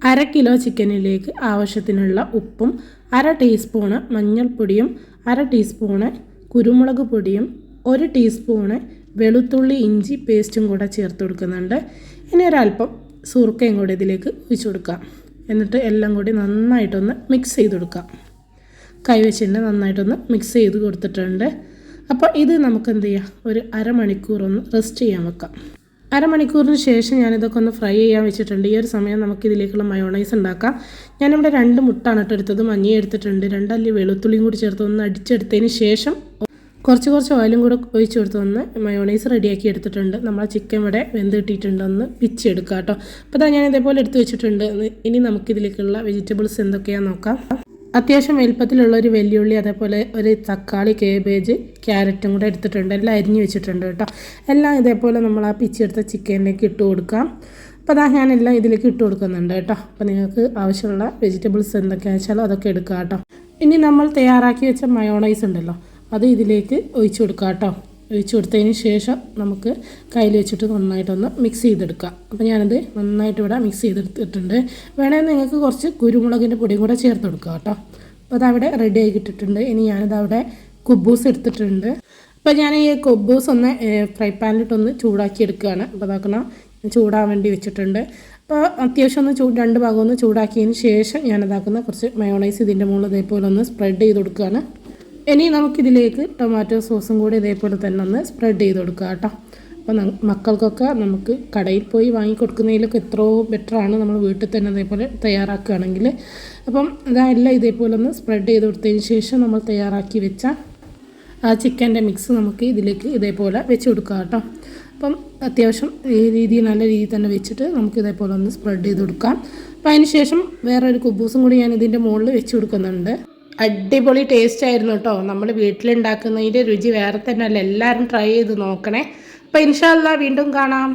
അര കിലോ ചിക്കനിലേക്ക് ആവശ്യത്തിനുള്ള ഉപ്പും 1/2 ടീസ്പൂണ് മഞ്ഞൾപ്പൊടിയും 1/2 ടീസ്പൂണ് കുരുമുളക് പൊടിയും 1 ടീസ്പൂണ് വെളുത്തുള്ളി ഇഞ്ചി പേസ്റ്റും കൂടെ ചേർത്ത് കൊടുക്കുന്നുണ്ട്. ഇനി ഒരല്പം സുർക്കയും കൂടി ഇതിലേക്ക് ഒഴിച്ചു കൊടുക്കാം. എന്നിട്ട് എല്ലാം കൂടി നന്നായിട്ടൊന്ന് മിക്സ് ചെയ്ത് കൊടുക്കാം. കൈവച്ചിട്ട് നന്നായിട്ടൊന്ന് മിക്സ് ചെയ്ത് കൊടുത്തിട്ടുണ്ട്. അപ്പോൾ ഇത് നമുക്ക് എന്ത് ചെയ്യാം, ഒരു അരമണിക്കൂർ ഒന്ന് റെസ്റ്റ് ചെയ്യാൻ വെക്കാം. അരമണിക്കൂറിന് ശേഷം ഞാനിതൊക്കെ ഒന്ന് ഫ്രൈ ചെയ്യാൻ വെച്ചിട്ടുണ്ട്. ഈ ഒരു സമയം നമുക്കിതിലേക്കുള്ള മയോണൈസ് ഉണ്ടാക്കാം. ഞാനിവിടെ 2 മുട്ടാണ് എടുത്തത്, മഞ്ഞ എടുത്തിട്ടുണ്ട്. 2 അല്ലി വെളുത്തുള്ളിയും കൂടി ചേർത്ത് ഒന്ന് അടിച്ചെടുത്തതിന് ശേഷം കുറച്ച് ഓയിലും കൂടെ ഒഴിച്ച് കൊടുത്ത് ഒന്ന് മയോണൈസ് റെഡിയാക്കി എടുത്തിട്ടുണ്ട്. നമ്മളെ ചിക്കൻ ഇവിടെ വെന്ത് കിട്ടിയിട്ടുണ്ട്, ഒന്ന് പിച്ചെടുക്കുക കേട്ടോ. അപ്പോൾ ഞാൻ ഇതേപോലെ എടുത്ത് വെച്ചിട്ടുണ്ട്. ഇനി നമുക്കിതിലേക്കുള്ള വെജിറ്റബിൾസ് എന്തൊക്കെയാണെന്ന് നോക്കാം. അത്യാവശ്യം വലുപ്പത്തിലുള്ള ഒരു വെല്ലുള്ളി, അതേപോലെ ഒരു തക്കാളി, കേബേജ്, ക്യാരറ്റും കൂടെ എടുത്തിട്ടുണ്ട്. എല്ലാം അരിഞ്ഞ് വെച്ചിട്ടുണ്ട് കേട്ടോ. എല്ലാം ഇതേപോലെ നമ്മൾ ആ പിച്ചെടുത്ത ചിക്കനിലേക്ക് ഇട്ട് കൊടുക്കാം. അപ്പോൾ ഞാനെല്ലാം ഇതിലേക്ക് ഇട്ട് കൊടുക്കുന്നുണ്ട് കേട്ടോ. അപ്പോൾ നിങ്ങൾക്ക് ആവശ്യമുള്ള വെജിറ്റബിൾസ് എന്തൊക്കെയാണെന്ന് വെച്ചാൽ അതൊക്കെ എടുക്കുക കേട്ടോ. ഇനി നമ്മൾ തയ്യാറാക്കി വെച്ച മയോണൈസ് ഉണ്ടല്ലോ, അത് ഇതിലേക്ക് ഒഴിച്ചു കൊടുക്കുക കേട്ടോ. ഒഴിച്ചു കൊടുത്തതിന് ശേഷം നമുക്ക് കയ്യിൽ വെച്ചിട്ട് നന്നായിട്ടൊന്ന് മിക്സ് ചെയ്തെടുക്കാം. അപ്പോൾ ഞാനത് നന്നായിട്ട് ഇവിടെ മിക്സ് ചെയ്തെടുത്തിട്ടുണ്ട്. വേണമെങ്കിൽ നിങ്ങൾക്ക് കുറച്ച് കുരുമുളകിൻ്റെ പൊടിയും കൂടെ ചേർത്ത് കൊടുക്കുക കേട്ടോ. അപ്പോൾ അതവിടെ റെഡി ആയി കിട്ടിയിട്ടുണ്ട്. ഇനി ഞാനിതവിടെ കുബൂസ് എടുത്തിട്ടുണ്ട്. അപ്പോൾ ഞാൻ ഈ കുബൂസ് ഒന്ന് ഫ്രൈ പാനിലിട്ടൊന്ന് ചൂടാക്കി എടുക്കുകയാണ്. അപ്പോൾ അതാക്കണം ചൂടാൻ വേണ്ടി വെച്ചിട്ടുണ്ട്. അപ്പോൾ അത്യാവശ്യം ഒന്ന് 2 ഭാഗം ഒന്ന് ചൂടാക്കിയതിന് ശേഷം ഞാനതാക്കുന്ന കുറച്ച് മയോണൈസ് ഇതിൻ്റെ മുകളിൽ ഇതേപോലെ ഒന്ന് സ്പ്രെഡ് ചെയ്ത് കൊടുക്കുകയാണ്. ഇനി നമുക്കിതിലേക്ക് ടൊമാറ്റോ സോസും കൂടി ഇതേപോലെ തന്നെ ഒന്ന് സ്പ്രെഡ് ചെയ്ത് കൊടുക്കുക കേട്ടോ. അപ്പോൾ മക്കൾക്കൊക്കെ നമുക്ക് കടയിൽ പോയി വാങ്ങിക്കൊടുക്കുന്നതിലൊക്കെ എത്രയോ ബെറ്ററാണ് നമ്മൾ വീട്ടിൽ തന്നെ ഇതേപോലെ തയ്യാറാക്കുകയാണെങ്കിൽ. അപ്പം അതെല്ലാം ഇതേപോലെ ഒന്ന് സ്പ്രെഡ് ചെയ്ത് കൊടുത്തതിന് ശേഷം നമ്മൾ തയ്യാറാക്കി വെച്ച ആ ചിക്കൻ്റെ മിക്സ് നമുക്ക് ഇതിലേക്ക് ഇതേപോലെ വെച്ച് കൊടുക്കുക കേട്ടോ. അപ്പം അത്യാവശ്യം ഈ രീതിയിൽ നല്ല രീതിയിൽ തന്നെ വെച്ചിട്ട് നമുക്ക് ഇതേപോലെ ഒന്ന് സ്പ്രെഡ് ചെയ്ത് കൊടുക്കാം. അപ്പോൾ അതിന് ശേഷം വേറൊരു കുബൂസും കൂടി ഞാൻ ഇതിൻ്റെ മുകളിൽ വെച്ച് കൊടുക്കുന്നുണ്ട്. അടിപൊളി ടേസ്റ്റ് ആയിരുന്നു കേട്ടോ. നമ്മൾ വീട്ടിലുണ്ടാക്കുന്നതിൻ്റെ രുചി വേറെ തന്നെ അല്ല. എല്ലാവരും ട്രൈ ചെയ്ത് നോക്കണേ. അപ്പോൾ ഇൻഷാ അല്ലാഹ് വീണ്ടും കാണാം.